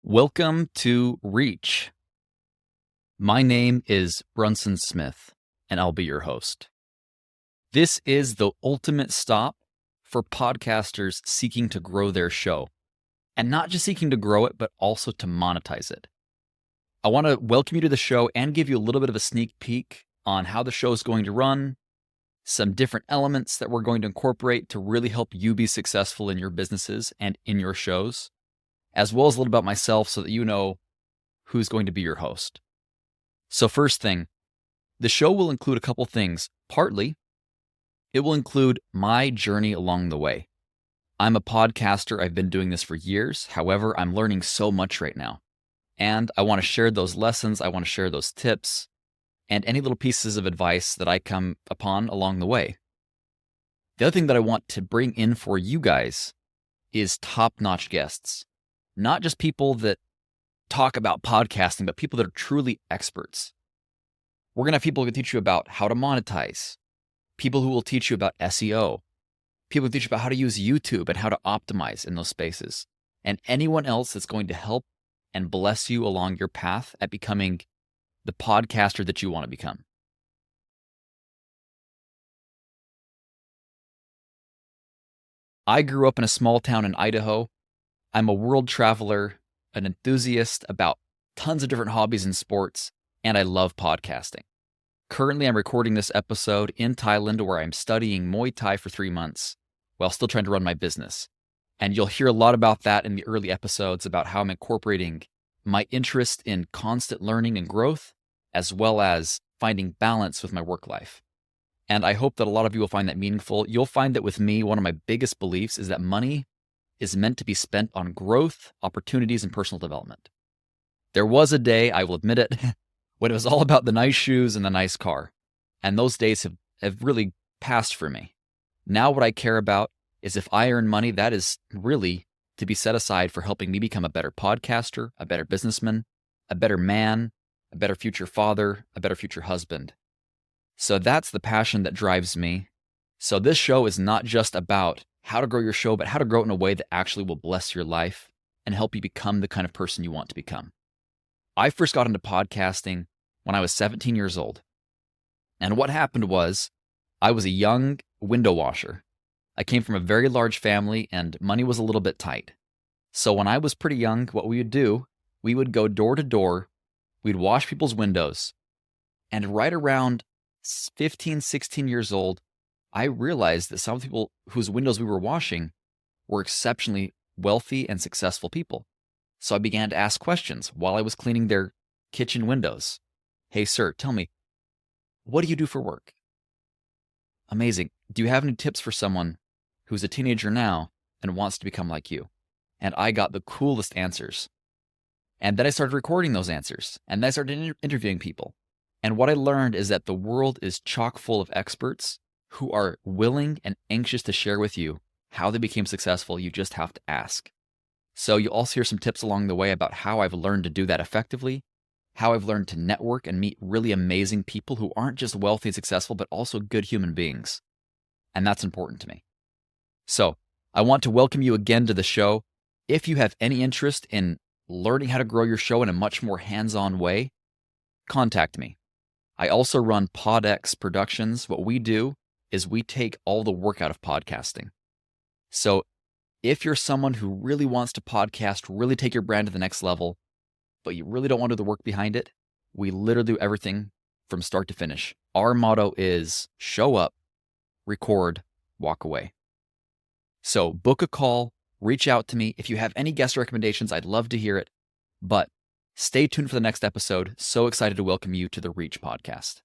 Welcome to Reach. My name is Brunson Smith, and I'll be your host. This is the ultimate stop for podcasters seeking to grow their show, and not just seeking to grow it, but also to monetize it. I want to welcome you to the show and give you a little bit of a sneak peek on how the show is going to run, some different elements that we're going to incorporate to really help you be successful in your businesses and in your shows, as well as a little about myself so that you know who's going to be your host. So first thing, the show will include a couple things. Partly, it will include my journey along the way. I'm a podcaster. I've been doing this for years. However, I'm learning so much right now. And I want to share those lessons. I want to share those tips and any little pieces of advice that I come upon along the way. The other thing that I want to bring in for you guys is top-notch guests. Not just people that talk about podcasting, but people that are truly experts. We're going to have people who can teach you about how to monetize, people who will teach you about SEO, people who teach you about how to use YouTube and how to optimize in those spaces, and anyone else that's going to help and bless you along your path at becoming the podcaster that you want to become. I grew up in a small town in Idaho. I'm a world traveler, an enthusiast about tons of different hobbies and sports, and I love podcasting. Currently, I'm recording this episode in Thailand where I'm studying Muay Thai for 3 months while still trying to run my business. And you'll hear a lot about that in the early episodes about how I'm incorporating my interest in constant learning and growth, as well as finding balance with my work life. And I hope that a lot of you will find that meaningful. You'll find that with me, one of my biggest beliefs is that money is meant to be spent on growth, opportunities, and personal development. There was a day, I will admit it, when it was all about the nice shoes and the nice car. And those days have really passed for me. Now what I care about is if I earn money, that is really to be set aside for helping me become a better podcaster, a better businessman, a better man, a better future father, a better future husband. So that's the passion that drives me. So this show is not just about how to grow your show, but how to grow it in a way that actually will bless your life and help you become the kind of person you want to become. I first got into podcasting when I was 17 years old. And what happened was I was a young window washer. I came from a very large family and money was a little bit tight. So when I was pretty young, what we would do, we would go door to door, we'd wash people's windows. And right around 15, 16 years old, I realized that some people whose windows we were washing were exceptionally wealthy and successful people. So I began to ask questions while I was cleaning their kitchen windows. Hey, sir, tell me, what do you do for work? Amazing. Do you have any tips for someone who's a teenager now and wants to become like you? And I got the coolest answers. And then I started recording those answers. And then I started interviewing people. And what I learned is that the world is chock full of experts who are willing and anxious to share with you how they became successful. You just have to ask. So you'll also hear some tips along the way about how I've learned to do that effectively, how I've learned to network and meet really amazing people who aren't just wealthy and successful, but also good human beings. And that's important to me. So I want to welcome you again to the show. If you have any interest in learning how to grow your show in a much more hands-on way, contact me. I also run PodX Productions. What we do is we take all the work out of podcasting. So if you're someone who really wants to podcast, really take your brand to the next level, but you really don't want to do the work behind it, we literally do everything from start to finish. Our motto is show up, record, walk away. So book a call, reach out to me. If you have any guest recommendations, I'd love to hear it. But stay tuned for the next episode. So excited to welcome you to the Reach podcast.